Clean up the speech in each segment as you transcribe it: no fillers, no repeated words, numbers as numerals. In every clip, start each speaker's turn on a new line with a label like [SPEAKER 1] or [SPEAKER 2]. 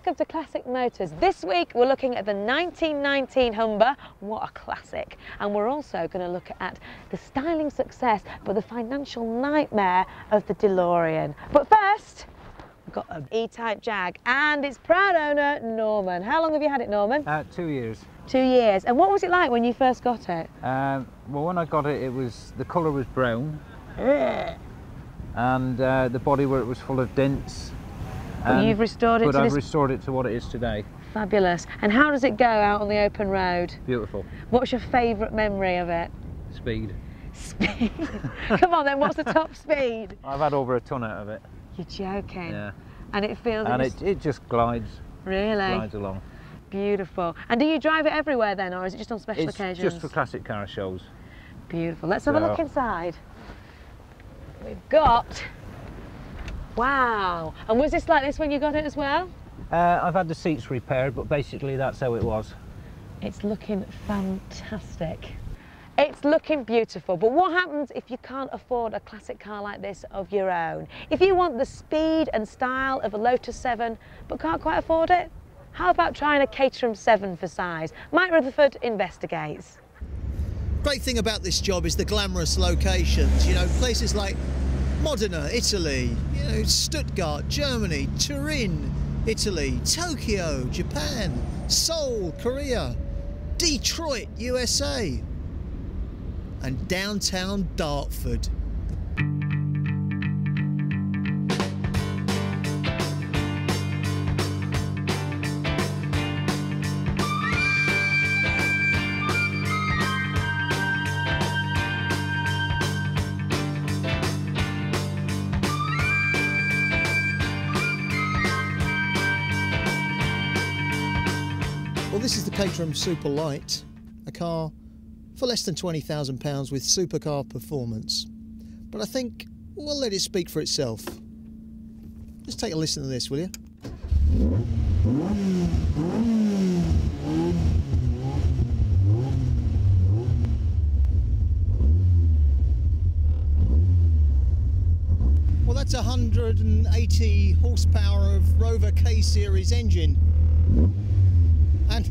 [SPEAKER 1] welcome to Classic Motors. This week we're looking at the 1919 Humber, what a classic, and we're also going to look at the styling success but the financial nightmare of the DeLorean. But first, we've got an E Type Jag and its proud owner Norman. How long have you had it, Norman?
[SPEAKER 2] 2 years.
[SPEAKER 1] 2 years. And what was it like when you first got it?
[SPEAKER 2] Well, when I got it, the colour was brown, and the bodywork was full of dents.
[SPEAKER 1] But you've restored it
[SPEAKER 2] but
[SPEAKER 1] to
[SPEAKER 2] I've restored it to what it is today.
[SPEAKER 1] Fabulous. And how does it go out on the open road?
[SPEAKER 2] Beautiful.
[SPEAKER 1] What's your favourite memory of it?
[SPEAKER 2] Speed.
[SPEAKER 1] Speed? Come on then, what's the top speed?
[SPEAKER 2] I've had over a ton out of it.
[SPEAKER 1] You're joking?
[SPEAKER 2] Yeah.
[SPEAKER 1] And it feels...
[SPEAKER 2] And it just glides.
[SPEAKER 1] Really?
[SPEAKER 2] Glides along.
[SPEAKER 1] Beautiful. And do you drive it everywhere then, or is it just on special occasions?
[SPEAKER 2] It's just for classic car shows.
[SPEAKER 1] Beautiful. Let's have a look inside. We've got... Wow. And was this like this when you got it as well?
[SPEAKER 2] I've had the seats repaired, but basically that's how it was.
[SPEAKER 1] It's looking fantastic. It's looking beautiful, but what happens if you can't afford a classic car like this of your own? If you want the speed and style of a Lotus 7, but can't quite afford it? How about trying a Caterham 7 for size? Mike Rutherford investigates.
[SPEAKER 3] Great thing about this job is the glamorous locations, you know, places like Modena, Italy, you know, Stuttgart, Germany, Turin, Italy, Tokyo, Japan, Seoul, Korea, Detroit, USA, and downtown Dartford. Well, this is the Caterham Superlight, a car for less than £20,000 with supercar performance. But I think we'll let it speak for itself. Just take a listen to this, will you? Well, that's a 180 horsepower of Rover K-Series engine. And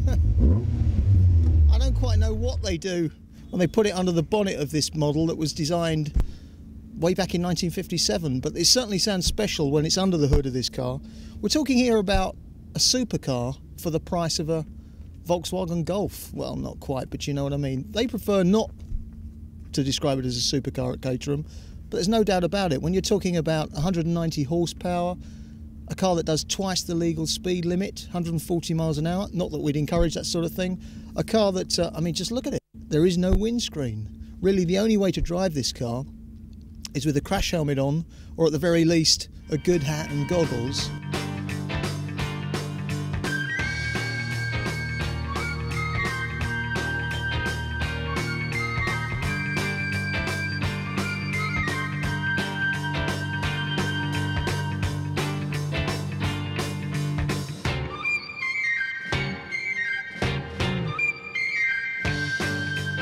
[SPEAKER 3] I don't quite know what they do when they put it under the bonnet of this model that was designed way back in 1957, but it certainly sounds special when it's under the hood of this car. We're talking here about a supercar for the price of a Volkswagen Golf. Well, not quite, but you know what I mean. They prefer not to describe it as a supercar at Caterham, but there's no doubt about it. When you're talking about 190 horsepower, a car that does twice the legal speed limit, 140 miles an hour, not that we'd encourage that sort of thing. A car that, I mean, just look at it. There is no windscreen. Really, the only way to drive this car is with a crash helmet on, or at the very least, a good hat and goggles.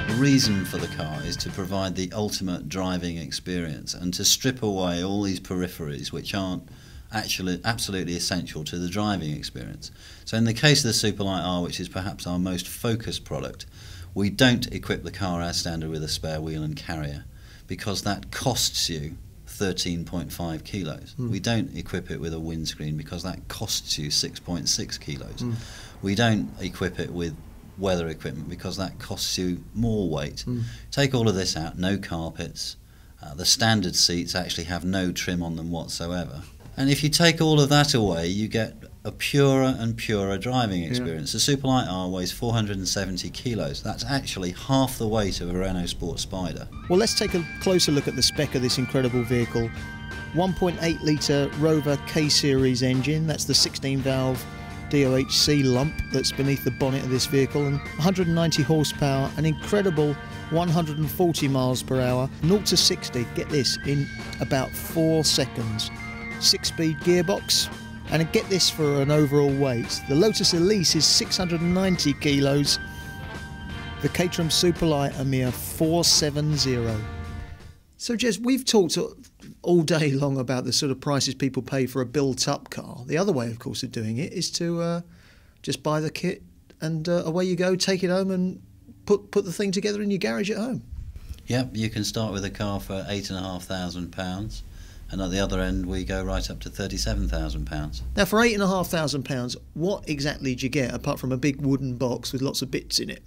[SPEAKER 4] The reason for the car is to provide the ultimate driving experience and to strip away all these peripheries which aren't actually absolutely essential to the driving experience. So in the case of the Superlight R, which is perhaps our most focused product, we don't equip the car as standard with a spare wheel and carrier because that costs you 13.5 kilos. We don't equip it with a windscreen because that costs you 6.6 kilos. We don't equip it with weather equipment because that costs you more weight. Take all of this out, no carpets, the standard seats actually have no trim on them whatsoever. And if you take all of that away, you get a purer and purer driving experience. The Superlight R weighs 470 kilos. That's actually half the weight of a Renault Sport Spider.
[SPEAKER 3] Well, let's take a closer look at the spec of this incredible vehicle. 1.8 litre Rover K-Series engine, that's the 16-valve DOHC lump that's beneath the bonnet of this vehicle, and 190 horsepower, an incredible 140 miles per hour, 0 to 60, get this, in about 4 seconds. 6-speed gearbox, and get this for an overall weight. The Lotus Elise is 690 kilos, the Caterham Superlight a mere 470. So Jez, we've talked all day long about the sort of prices people pay for a built-up car. The other way, of course, of doing it is to just buy the kit and away you go, take it home and put the thing together in your garage at home.
[SPEAKER 4] Yep, you can start with a car for £8,500, and at the other end we go right up to £37,000.
[SPEAKER 3] Now, for £8,500, what exactly do you get apart from a big wooden box with lots of bits in it?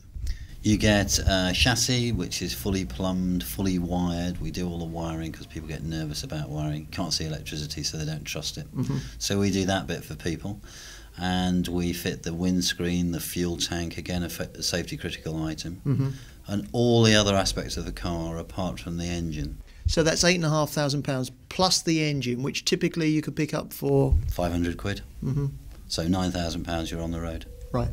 [SPEAKER 4] You get a chassis which is fully plumbed, fully wired. We do all the wiring because people get nervous about wiring. Can't see electricity, so they don't trust it. So we do that bit for people. And we fit the windscreen, the fuel tank, again a safety critical item, and all the other aspects of the car apart from the engine.
[SPEAKER 3] So that's £8,500 plus the engine, which typically you could pick up for
[SPEAKER 4] £500. So £9,000 you're on the road.
[SPEAKER 3] Right.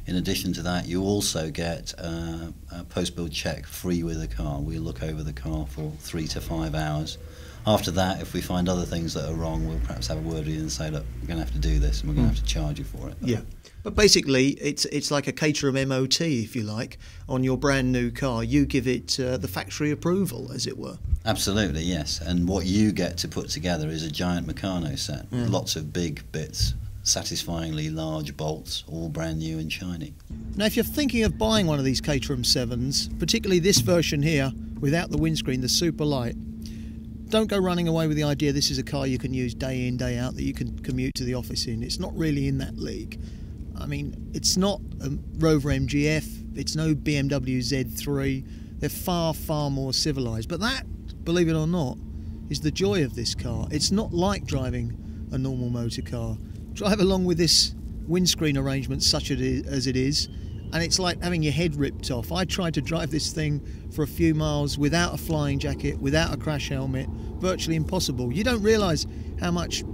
[SPEAKER 4] In addition to that, you also get a post-build check free with the car. We look over the car for 3 to 5 hours. After that, if we find other things that are wrong, we'll perhaps have a word with you and say, look, we're going to have to do this and we're going to have to charge you for it.
[SPEAKER 3] Yeah. But basically, it's like a Caterham MOT, if you like, on your brand new car. You give it the factory approval, as it were.
[SPEAKER 4] Absolutely, yes. And what you get to put together is a giant Meccano set. Lots of big bits, satisfyingly large bolts, all brand new and shiny.
[SPEAKER 3] Now, if you're thinking of buying one of these Caterham 7s, particularly this version here, without the windscreen, the Superlight, don't go running away with the idea this is a car you can use day in, day out, that you can commute to the office in. It's not really in that league. I mean, it's not a Rover MGF, it's no BMW Z3. They're far, far more civilised. But that, believe it or not, is the joy of this car. It's not like driving a normal motor car. Drive along with this windscreen arrangement such as it is, and it's like having your head ripped off. I tried to drive this thing for a few miles without a flying jacket, without a crash helmet. Virtually impossible. You don't realise how much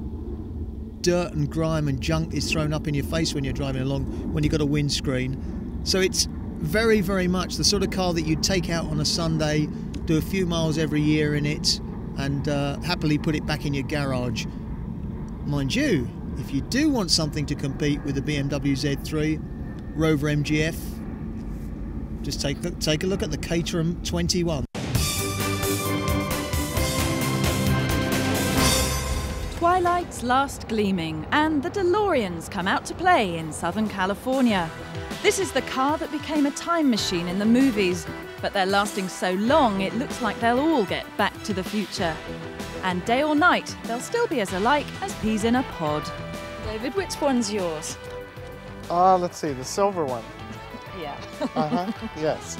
[SPEAKER 3] dirt and grime and junk is thrown up in your face when you're driving along when you've got a windscreen. So it's very, very much the sort of car that you'd take out on a Sunday, do a few miles every year in it, and happily put it back in your garage. Mind you, if you do want something to compete with the BMW Z3, Rover MGF, just take a look at the Caterham 21.
[SPEAKER 5] Twilight's last gleaming, and the DeLoreans come out to play in Southern California. This is the car that became a time machine in the movies, but they're lasting so long it looks like they'll all get back to the future. And day or night, they'll still be as alike as peas in a pod. David, which one's yours?
[SPEAKER 6] Let's see, the silver one.
[SPEAKER 5] Yeah.
[SPEAKER 6] Yes.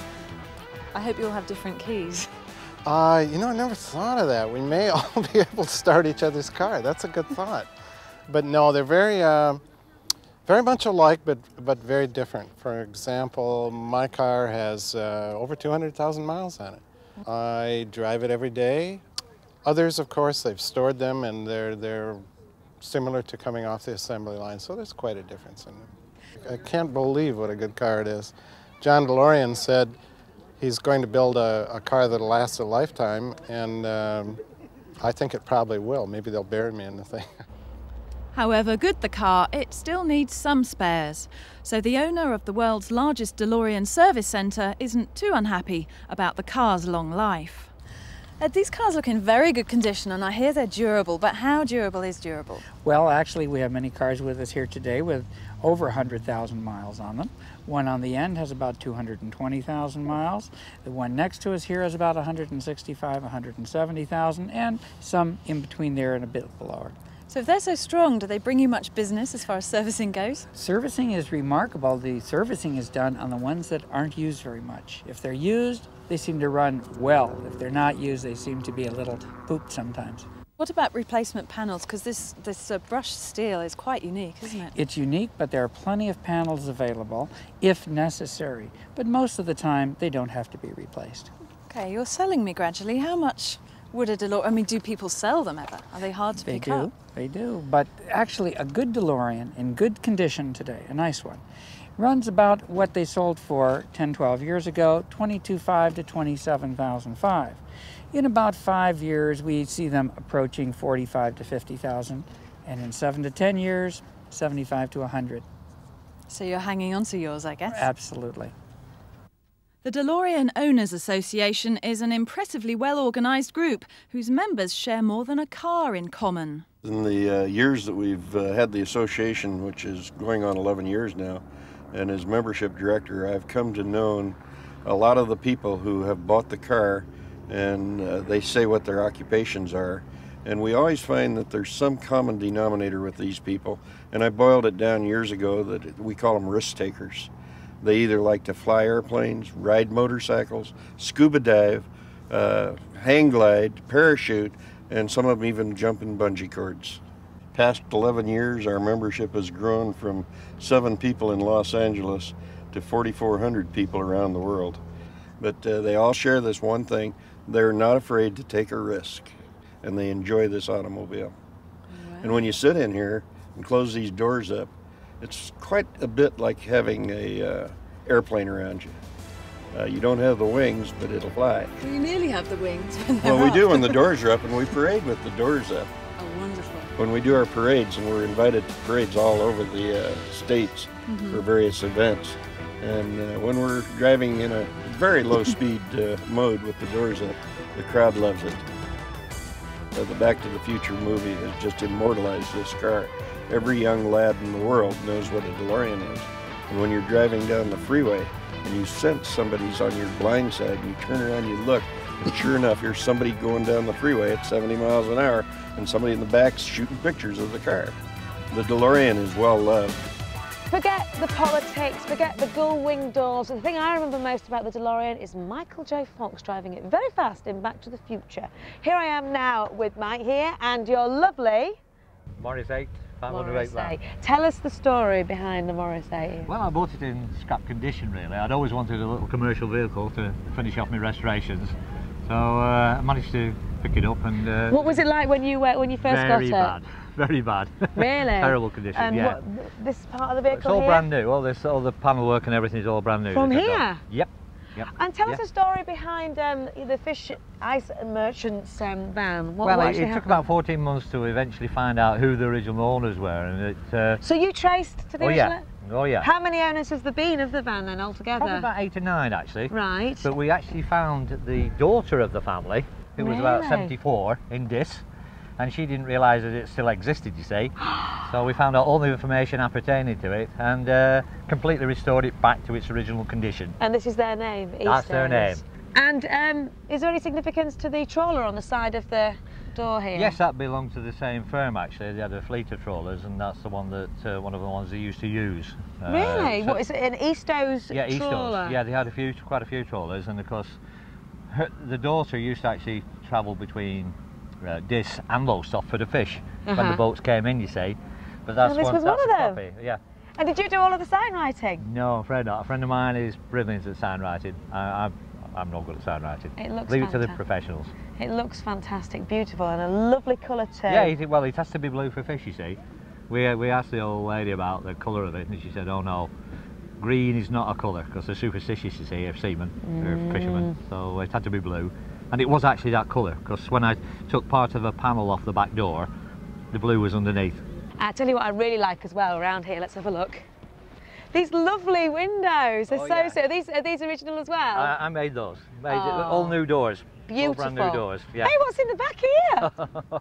[SPEAKER 5] I hope you'll have different keys.
[SPEAKER 6] You know, I never thought of that. We may all be able to start each other's car. That's a good thought. But no, they're very much alike, but very different. For example, my car has over 200,000 miles on it. I drive it every day. Others, of course, they've stored them, and they're similar to coming off the assembly line, so there's quite a difference in them. I can't believe what a good car it is. John DeLorean said he's going to build a car that'll last a lifetime, and I think it probably will. Maybe they'll bury me in the thing.
[SPEAKER 5] However good the car, it still needs some spares. So the owner of the world's largest DeLorean service centre isn't too unhappy about the car's long life. These cars look in very good condition, and I hear they're durable, but how durable is durable?
[SPEAKER 7] Well, actually, we have many cars with us here today with over 100,000 miles on them. One on the end has about 220,000 miles. The one next to us here has about 165, 170,000, and some in between there and a bit below.
[SPEAKER 5] So if they're so strong, do they bring you much business as far as servicing goes?
[SPEAKER 7] Servicing is remarkable. The servicing is done on the ones that aren't used very much. If they're used, they seem to run well. If they're not used, they seem to be a little pooped sometimes.
[SPEAKER 5] What about replacement panels? Because this brushed steel is quite unique, isn't it?
[SPEAKER 7] It's unique, but there are plenty of panels available if necessary. But most of the time, they don't have to be replaced.
[SPEAKER 5] Okay, you're selling me gradually. How much would a DeLorean, I mean, do people sell them ever? Are they hard to pick up?
[SPEAKER 7] They do. But actually, a good DeLorean in good condition today, a nice one, runs about what they sold for 10, 12 years ago, $22,500 to $27,500. In about 5 years, we see them approaching $45,000 to $50,000, and in 7 to 10 years, $75,000 to $100,000.
[SPEAKER 5] So you're hanging on to yours, I guess?
[SPEAKER 7] Absolutely.
[SPEAKER 5] The DeLorean Owners Association is an impressively well-organised group whose members share more than a car in common.
[SPEAKER 8] In the years that we've had the association, which is going on 11 years now, and as membership director, I've come to know a lot of the people who have bought the car, and they say what their occupations are. And we always find that there's some common denominator with these people, and I boiled it down years ago that we call them risk takers. They either like to fly airplanes, ride motorcycles, scuba dive, hang glide, parachute, and some of them even jump in bungee cords. Past 11 years, our membership has grown from 7 people in Los Angeles to 4,400 people around the world. But they all share this one thing: they're not afraid to take a risk, and they enjoy this automobile. Wow. And when you sit in here and close these doors up, it's quite a bit like having a airplane around you. You don't have the wings, but it'll fly.
[SPEAKER 5] Well, you nearly have the wings when
[SPEAKER 8] they're up. We do when the doors are up, and we parade with the doors up.
[SPEAKER 5] Oh, wonderful.
[SPEAKER 8] When we do our parades, and we're invited to parades all over the states for various events. And when we're driving in a very low speed mode with the doors up, the crowd loves it. The Back to the Future movie has just immortalized this car. Every young lad in the world knows what a DeLorean is. And when you're driving down the freeway and you sense somebody's on your blind side, and you turn around, you look, and sure enough, here's somebody going down the freeway at 70 miles an hour, and somebody in the back's shooting pictures of the car. The DeLorean is well loved.
[SPEAKER 1] Forget the politics, forget the gull-wing doors. The thing I remember most about the DeLorean is Michael J. Fox driving it very fast in Back to the Future. Here I am now with Mike here, and your lovely
[SPEAKER 2] Morris 8, 508 van.
[SPEAKER 1] Tell us the story behind the Morris 8.
[SPEAKER 2] Well, I bought it in scrap condition, really. I'd always wanted a little commercial vehicle to finish off my restorations, so I managed to pick it up. And
[SPEAKER 1] what was it like when you first got it?
[SPEAKER 2] Very bad. Very bad.
[SPEAKER 1] Really?
[SPEAKER 2] Terrible condition.
[SPEAKER 1] And
[SPEAKER 2] yeah.
[SPEAKER 1] This part of the vehicle
[SPEAKER 2] it's all
[SPEAKER 1] here?
[SPEAKER 2] brand new. All the panel work and everything is all brand new.
[SPEAKER 1] From here?
[SPEAKER 2] Yep. Yep.
[SPEAKER 1] And tell us the story behind the fish ice merchant's van.
[SPEAKER 2] Well, it took about 14 months to eventually find out who the original owners were, and it.
[SPEAKER 1] So you traced to the original?
[SPEAKER 2] Oh yeah.
[SPEAKER 1] How many owners has there been of the van then altogether?
[SPEAKER 2] Probably about 8 or 9 actually.
[SPEAKER 1] Right.
[SPEAKER 2] But we actually found the daughter of the family, who was about 74 in Dis. And she didn't realise that it still existed, you see. So we found out all the information appertaining to it and completely restored it back to its original condition.
[SPEAKER 1] And this is their name?
[SPEAKER 2] That's their name.
[SPEAKER 1] And is there any significance to the trawler on the side of the door here?
[SPEAKER 2] Yes, that belonged to the same firm actually. They had a fleet of trawlers, and that's the one that one of the ones they used to use.
[SPEAKER 1] Really? What is it, an Eastos trawler?
[SPEAKER 2] Yeah, Eastos. Yeah, they had quite a few trawlers, and of course the daughter used to actually travel between Dis and Lowestoft for the fish when the boats came in, you see. But that's
[SPEAKER 1] this was one of them.
[SPEAKER 2] Coffee. Yeah.
[SPEAKER 1] And did you do all of the sign writing?
[SPEAKER 2] No, I'm afraid not. A friend of mine is brilliant at sign writing. I'm not good at sign writing.
[SPEAKER 1] It looks
[SPEAKER 2] Leave it to the professionals.
[SPEAKER 1] It looks fantastic, beautiful, and a lovely colour too.
[SPEAKER 2] Yeah, it has to be blue for fish, you see. We asked the old lady about the colour of it, and she said, oh no, green is not a colour, because they're superstitious, you see, of seamen, or fishermen, so it had to be blue. And it was actually that colour, because when I took part of a panel off the back door, the blue was underneath.
[SPEAKER 1] I'll tell you what I really like as well around here. Let's have a look. These lovely windows. They're so. Are these original as well?
[SPEAKER 2] I made those. All new doors.
[SPEAKER 1] Beautiful.
[SPEAKER 2] All brand new doors. Yeah.
[SPEAKER 1] Hey, what's in the back here?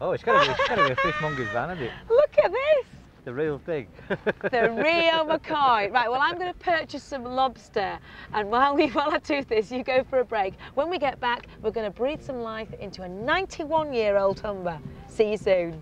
[SPEAKER 2] Oh, it's got to be a fishmonger's van, isn't it?
[SPEAKER 1] Look at this.
[SPEAKER 2] The real thing.
[SPEAKER 1] The real McKay. Right, well, I'm going to purchase some lobster, and while I do this, you go for a break. When we get back, we're going to breathe some life into a 91-year-old Humber. See you soon.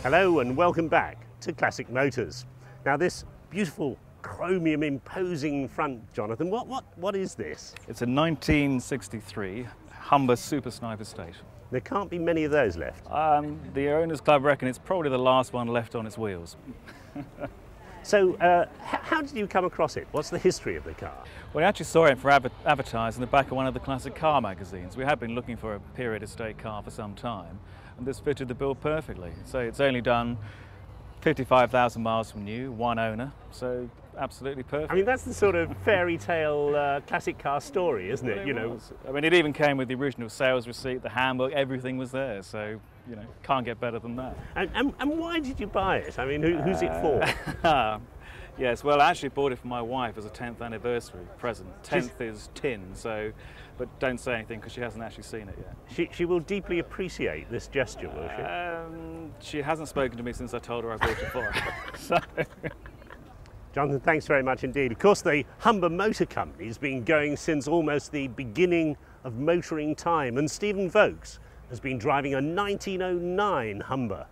[SPEAKER 9] Hello and welcome back to Classic Motors. Now this beautiful chromium imposing front, Jonathan, what is this?
[SPEAKER 10] It's a 1963 Humber Super Sniper State.
[SPEAKER 9] There can't be many of those left.
[SPEAKER 10] The Owners Club reckon it's probably the last one left on its wheels.
[SPEAKER 9] So how did you come across it? What's the history of the car?
[SPEAKER 10] We actually saw it for advertised in the back of one of the classic car magazines. We had been looking for a period estate car for some time, and this fitted the bill perfectly. So it's only done 55,000 miles from new, one owner, so absolutely perfect.
[SPEAKER 9] I mean, that's the sort of fairy tale classic car story, isn't it?
[SPEAKER 10] You know, I mean, it even came with the original sales receipt, the handbook, everything was there. So, you know, can't get better than that.
[SPEAKER 9] And why did you buy it? I mean, who's it for?
[SPEAKER 10] Yes, well, I actually bought it for my wife as a 10th anniversary present. 10th is tin, so, but don't say anything because she hasn't actually seen it yet.
[SPEAKER 9] She will deeply appreciate this gesture, will she?
[SPEAKER 10] She hasn't spoken to me since I told her I bought it for her. So.
[SPEAKER 9] Jonathan, thanks very much indeed. Of course, the Humber Motor Company has been going since almost the beginning of motoring time, and Stephen Vokes has been driving a 1909 Humber.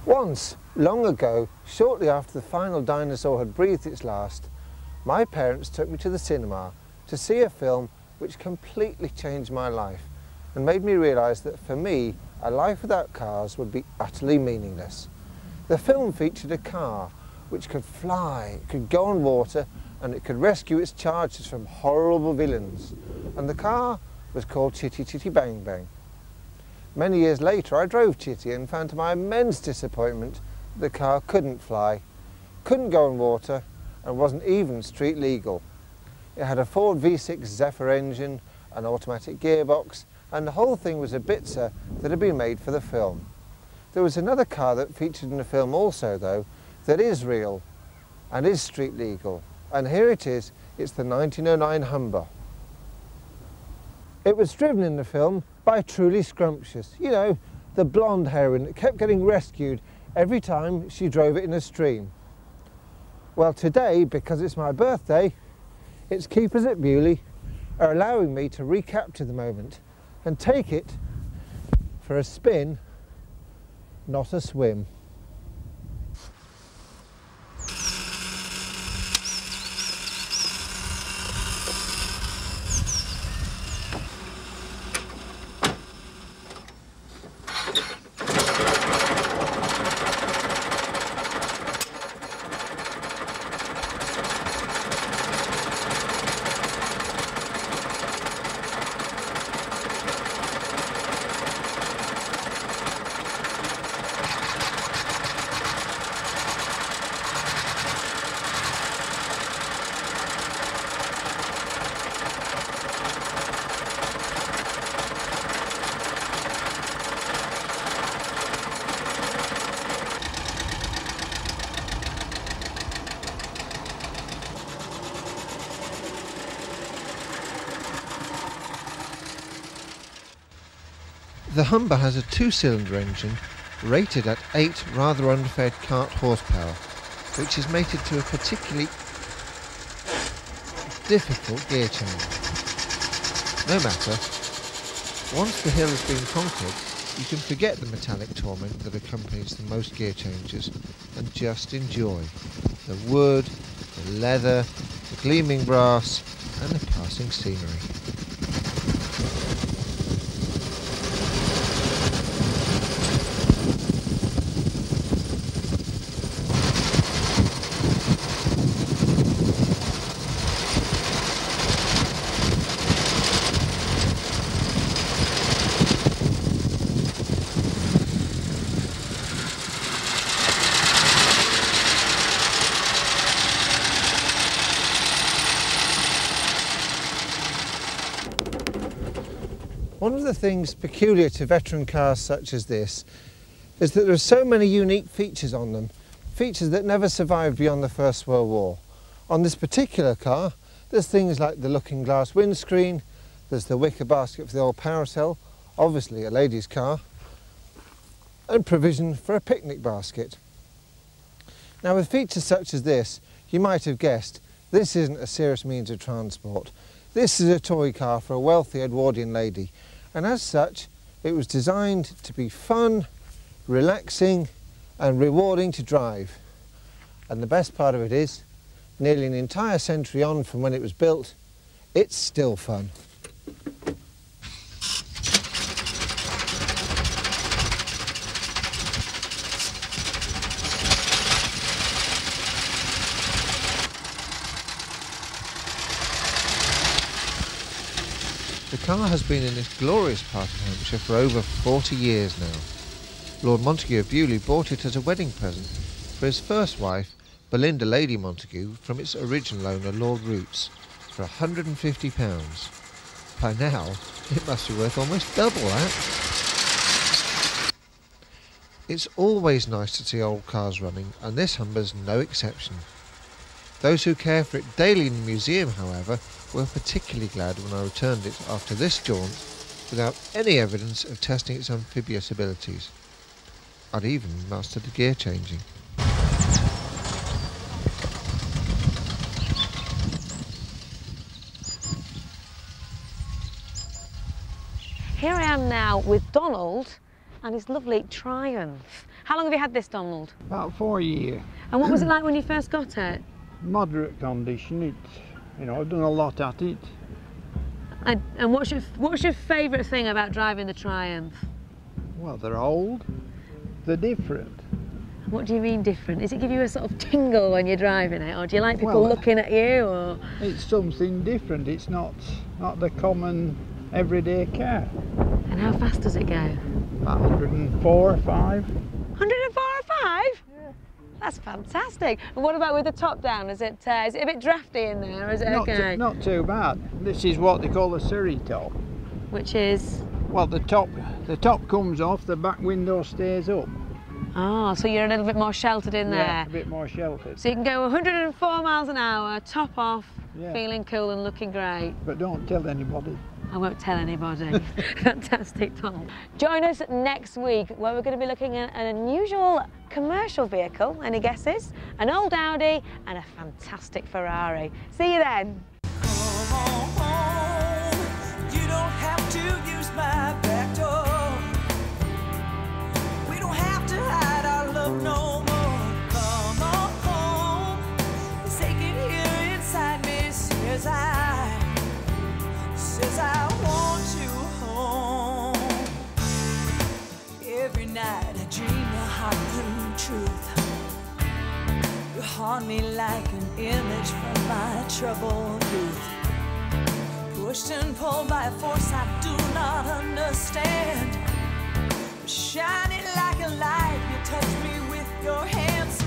[SPEAKER 11] Once, long ago, shortly after the final dinosaur had breathed its last, my parents took me to the cinema to see a film which completely changed my life and made me realise that for me, a life without cars would be utterly meaningless. The film featured a car which could fly, it could go on water, and it could rescue its charges from horrible villains. And the car was called Chitty Chitty Bang Bang. Many years later, I drove Chitty and found to my immense disappointment that the car couldn't fly, couldn't go on water, and wasn't even street legal. It had a Ford V6 Zephyr engine, an automatic gearbox, and the whole thing was a Bitzer that had been made for the film. There was another car that featured in the film also, though, that is real and is street legal. And here it is, it's the 1909 Humber. It was driven in the film by Truly Scrumptious, you know, the blonde heroine that kept getting rescued every time she drove it in a stream. Well, today, because it's my birthday, its keepers at Bewley are allowing me to recapture the moment and take it for a spin, not a swim. The Humber has a two-cylinder engine rated at 8 rather underfed cart horsepower, which is mated to a particularly difficult gear change. No matter, once the hill has been conquered, you can forget the metallic torment that accompanies the most gear changes and just enjoy the wood, the leather, the gleaming brass and the passing scenery. One of the things peculiar to veteran cars such as this is that there are so many unique features on them, features that never survived beyond the First World War. On this particular car, there's things like the looking glass windscreen, there's the wicker basket for the old parasol, obviously a lady's car, and provision for a picnic basket. Now with features such as this, you might have guessed, this isn't a serious means of transport. This is a toy car for a wealthy Edwardian lady, and as such it was designed to be fun, relaxing and rewarding to drive. And the best part of it is, nearly an entire century on from when it was built, it's still fun. The car has been in this glorious part of Hampshire for over 40 years now. Lord Montague of Bewley bought it as a wedding present for his first wife, Belinda Lady Montague from its original owner Lord Roots for £150. By now, it must be worth almost double that. It's always nice to see old cars running, and this Humber's no exception. Those who care for it daily in the museum, however, were particularly glad when I returned it after this jaunt without any evidence of testing its amphibious abilities. I'd even mastered the gear changing.
[SPEAKER 1] Here I am now with Donald and his lovely Triumph. How long have you had this, Donald?
[SPEAKER 12] About 4 years.
[SPEAKER 1] And what was it like when you first got it?
[SPEAKER 12] Moderate condition. I've done a lot at it.
[SPEAKER 1] And what's your favourite thing about driving the Triumph?
[SPEAKER 12] Well, they're old. They're different.
[SPEAKER 1] What do you mean different? Does it give you a sort of tingle when you're driving it, or do you like people looking at you? Or
[SPEAKER 12] it's something different. It's not the common everyday car.
[SPEAKER 1] And how fast does it go?
[SPEAKER 12] About 104 or 5.
[SPEAKER 1] 104 or 5? Yeah. That's fantastic. And what about with the top down? Is it a bit drafty in there, or is it okay?
[SPEAKER 12] Not too bad. This is what they call a Surrey top.
[SPEAKER 1] Which is?
[SPEAKER 12] Well, the top comes off, the back window stays up.
[SPEAKER 1] Ah, so you're a little bit more sheltered in there.
[SPEAKER 12] Yeah, a bit more sheltered.
[SPEAKER 1] So you can go 104 miles an hour, top off, feeling cool and looking great.
[SPEAKER 12] But don't tell anybody.
[SPEAKER 1] I won't tell anybody. Fantastic, Donald. Join us next week where we're going to be looking at an unusual commercial vehicle. Any guesses? An old Audi and a fantastic Ferrari. See you then.
[SPEAKER 13] Come on home. You don't have to use my back door. We don't have to hide our love no more. Come on home. It's aching here inside me. Says I want you home. Every night I dream a hard truth. You haunt me like an image from my troubled youth. Pushed and pulled by a force I do not understand. Shining like a light, you touch me with your hands.